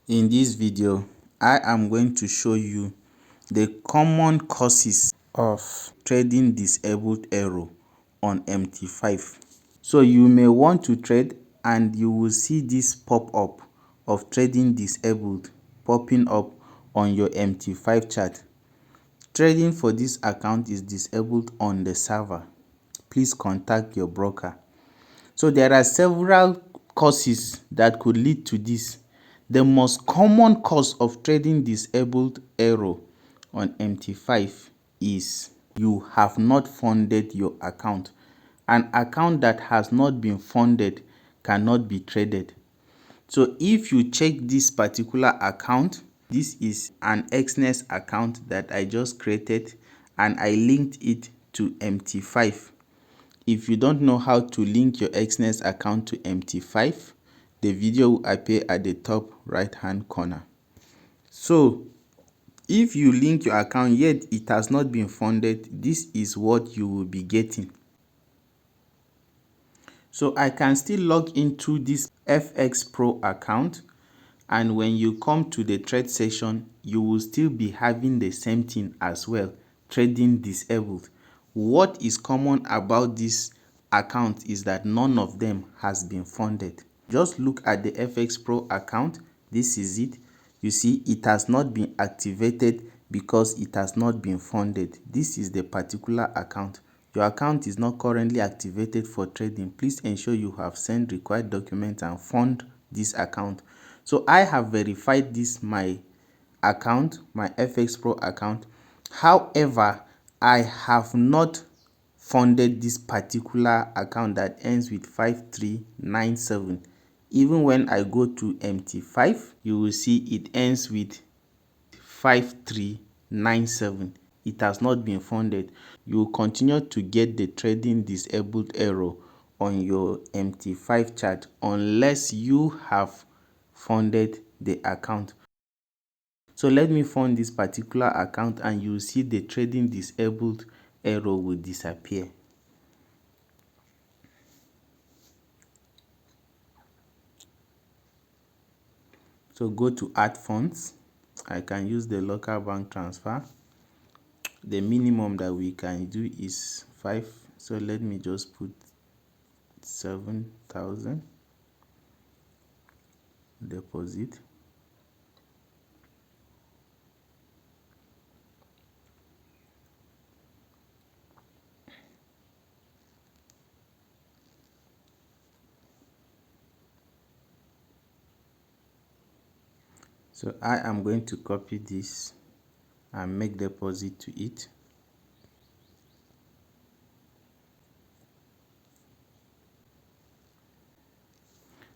In this video, I am going to show you the common causes of trading disabled error on MT5. So you may want to trade and you will see this pop-up of trading disabled popping up on your MT5 chart. Trading for this account is disabled on the server. Please contact your broker. So there are several causes that could lead to this. The most common cause of trading disabled error on MT5 is you have not funded your account. An account that has not been funded cannot be traded. So if you check this particular account, this is an XNES account that I just created and I linked it to MT5. If you don't know how to link your XNES account to MT5, the video will appear at the top right hand corner. So if you link your account yet it has not been funded, this is what you will be getting. So I can still log into this FXPro account, and when you come to the trade session, you will still be having the same thing as well, trading disabled. What is common about this account is that none of them has been funded. Just look at the FXPro account. This is it. You see it has not been activated because it has not been funded. This is the particular account. Your account is not currently activated for trading. Please ensure you have sent required documents and fund this account. So I have verified this my account, my FXPro account. However, I have not funded this particular account that ends with 5397. Even when I go to MT5, you will see it ends with 5397. It has not been funded. You will continue to get the trading disabled error on your MT5 chart unless you have funded the account. So let me fund this particular account and you will see the trading disabled error will disappear. So go to add funds. I can use the local bank transfer. The minimum that we can do is 5. So let me just put 7,000 deposit. So I am going to copy this and make deposit to it.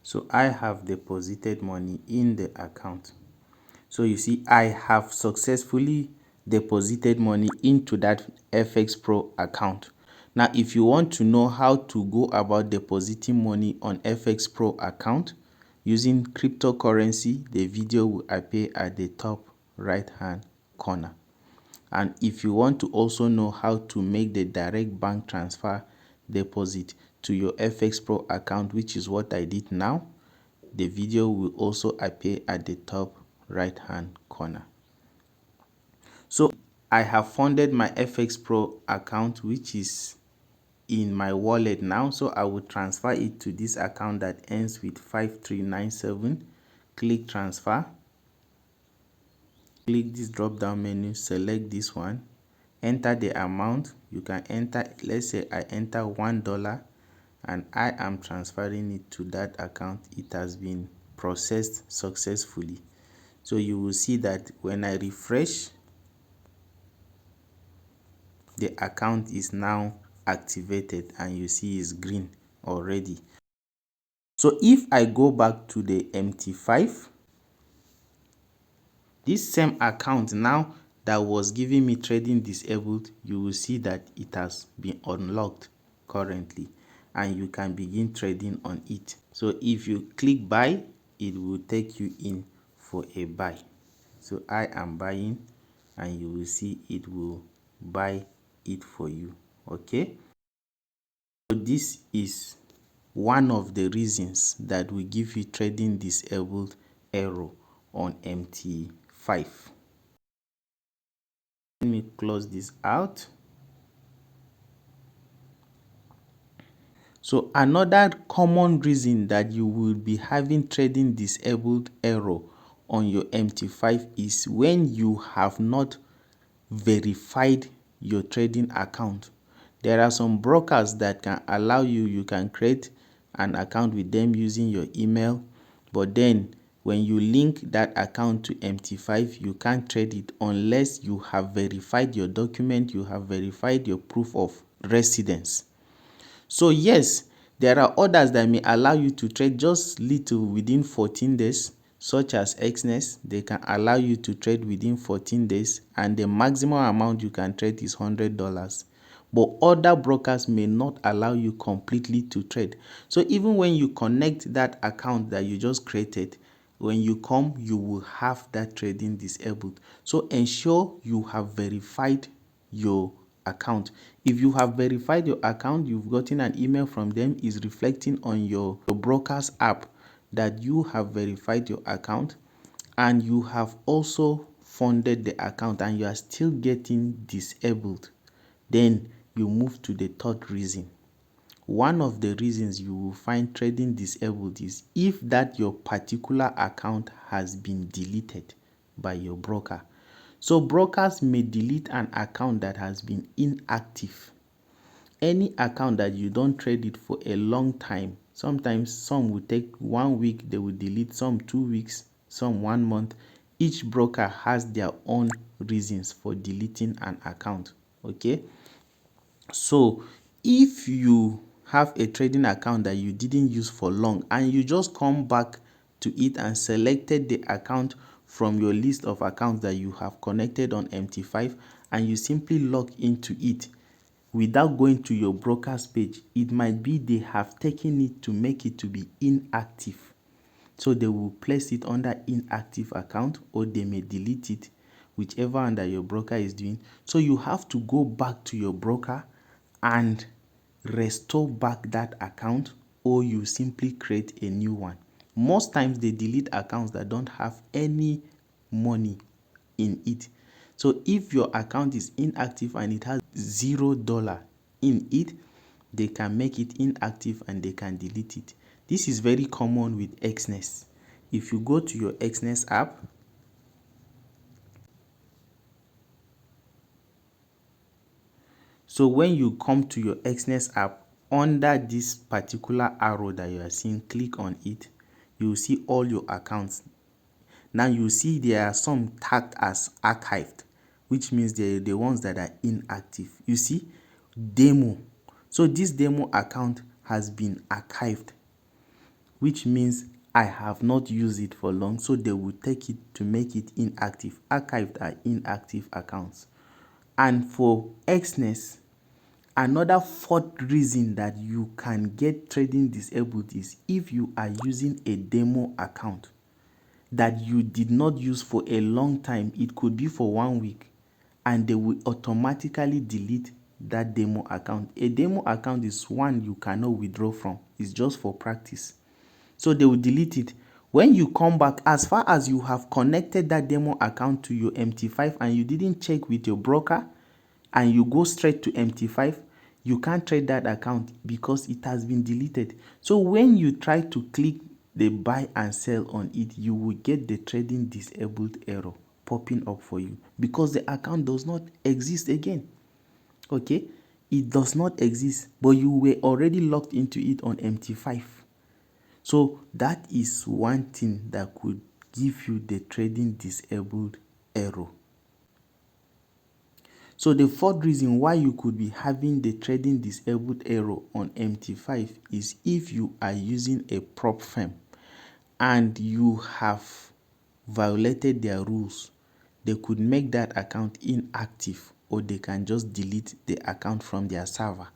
So I have deposited money in the account. So you see I have successfully deposited money into that FXPro account. Now if you want to know how to go about depositing money on FXPro account using cryptocurrency, the video will appear at the top right hand corner. And if you want to also know how to make the direct bank transfer deposit to your FXPro account, which is what I did now, the video will also appear at the top right hand corner. So I have funded my FXPro account, which is in my wallet now. So I will transfer it to this account that ends with 5397. Click transfer. Click this drop down menu, select this one, enter the amount. You can enter, let's say I enter $1 and I am transferring it to that account. It has been processed successfully. So you will see that when I refresh, the account is now activated and you see it's green already. So if I go back to the MT5, this same account now that was giving me trading disabled, you will see that it has been unlocked currently and you can begin trading on it. So if you click buy, it will take you in for a buy. So I am buying and you will see it will buy it for you. Okay, so this is one of the reasons that will give you trading disabled error on MT5. Let me close this out. So another common reason that you will be having trading disabled error on your MT5 is when you have not verified your trading account. There are some brokers that can allow you can create an account with them using your email, but then when you link that account to MT5, you can't trade it unless you have verified your document, you have verified your proof of residence. So yes, there are others that may allow you to trade just little within 14 days, such as Xness. They can allow you to trade within 14 days, and the maximum amount you can trade is $100. But other brokers may not allow you completely to trade. So even when you connect that account that you just created, when you come, you will have that trading disabled. So ensure you have verified your account. If you have verified your account, you've gotten an email from them is reflecting on your broker's app that you have verified your account, and you have also funded the account and you are still getting disabled, then you move to the third reason. One of the reasons you will find trading disabled is if that your particular account has been deleted by your broker. So brokers may delete an account that has been inactive. Any account that you don't trade it for a long time, sometimes some will take 1 week, they will delete, some 2 weeks, some 1 month. Each broker has their own reasons for deleting an account. Okay, so if you have a trading account that you didn't use for long and you just come back to it and selected the account from your list of accounts that you have connected on MT5 and you simply log into it without going to your broker's page, it might be they have taken it to make it to be inactive. So they will place it under inactive account, or they may delete it, whichever one that your broker is doing. So you have to go back to your broker and restore back that account, or you simply create a new one. Most times they delete accounts that don't have any money in it. So if your account is inactive and it has $0 in it, they can make it inactive and they can delete it. This is very common with Xness. If you go to your Xness app, so when you come to your Xness app, under this particular arrow that you are seeing, click on it, you will see all your accounts. Now you see there are some tagged as archived, which means they're the ones that are inactive. You see demo. So this demo account has been archived, which means I have not used it for long, so they will take it to make it inactive. Archived are inactive accounts. And for Xness, another fourth reason that you can get trading disabled is if you are using a demo account that you did not use for a long time. It could be for 1 week, and they will automatically delete that demo account. A demo account is one you cannot withdraw from. It's just for practice. So they will delete it. When you come back, as far as you have connected that demo account to your MT5 and you didn't check with your broker and you go straight to MT5, you can't trade that account because it has been deleted. So when you try to click the buy and sell on it, you will get the trading disabled error popping up for you because the account does not exist again. Okay, it does not exist, but you were already logged into it on MT5. So that is one thing that could give you the trading disabled error. So the fourth reason why you could be having the trading disabled error on MT5 is if you are using a prop firm and you have violated their rules. They could make that account inactive, or they can just delete the account from their server.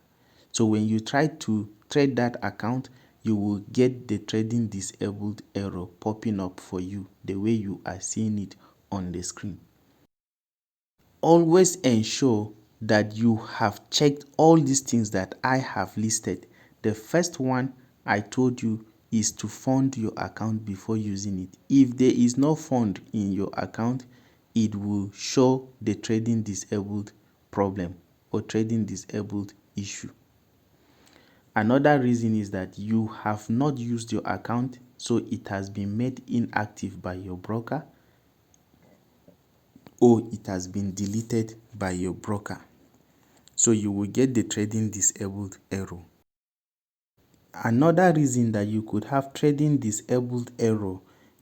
So when you try to trade that account, you will get the trading disabled error popping up for you the way you are seeing it on the screen. Always ensure that you have checked all these things that I have listed. The first one I told you is to fund your account before using it. If there is no fund in your account, it will show the trading disabled problem or trading disabled issue. Another reason is that you have not used your account, so it has been made inactive by your broker, or it has been deleted by your broker. So you will get the trading disabled error. Another reason that you could have trading disabled error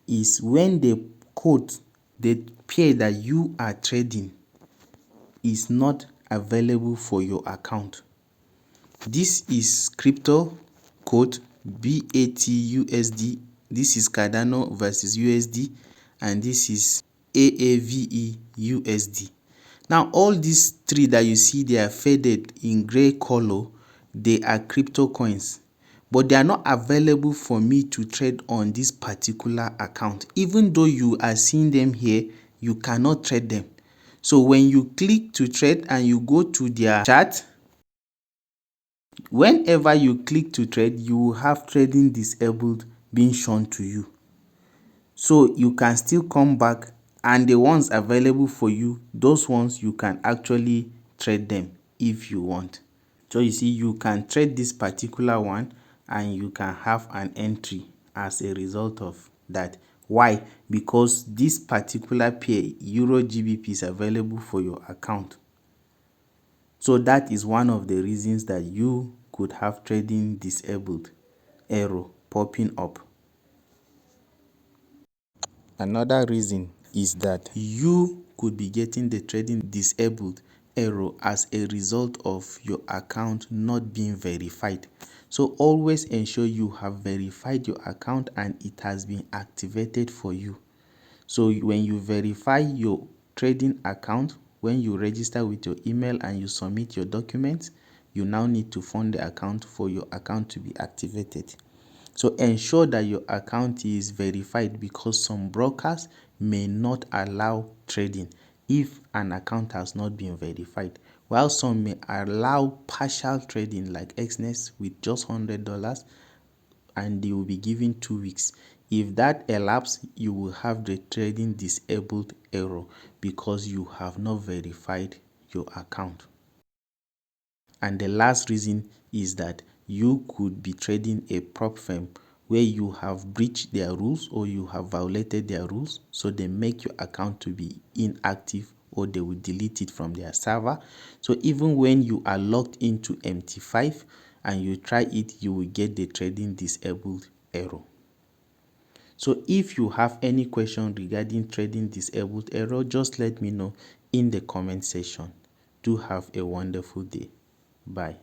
is when the code, the pair that you are trading, is not available for your account. This is crypto code BATUSD. This is Cardano versus USD, and this is AAVE Now all these three that you see, they are faded in gray color. They are crypto coins, but they are not available for me to trade on this particular account. Even though you are seeing them here, you cannot trade them. So when you click to trade and you go to their chart, whenever you click to trade, you will have trading disabled being shown to you. So you can still come back, and the ones available for you, those ones you can actually trade them if you want. So you see, you can trade this particular one and you can have an entry as a result of that. Why? Because this particular pair, Euro GBP, is available for your account. So that is one of the reasons that you could have trading disabled error popping up. Another reason is that you could be getting the trading disabled error as a result of your account not being verified. So always ensure you have verified your account and it has been activated for you. So when you verify your trading account, when you register with your email and you submit your documents, you now need to fund the account for your account to be activated. So ensure that your account is verified, because some brokers may not allow trading if an account has not been verified, while some may allow partial trading like XNES with just $100, and they will be given 2 weeks. If that elapses, you will have the trading disabled error because you have not verified your account. And the last reason is that you could be trading a prop firm where you have breached their rules or you have violated their rules, so they make your account to be inactive or they will delete it from their server. So even when you are logged into MT5 and you try it, you will get the trading disabled error. So if you have any question regarding trading disabled error, just let me know in the comment section. Do have a wonderful day. Bye.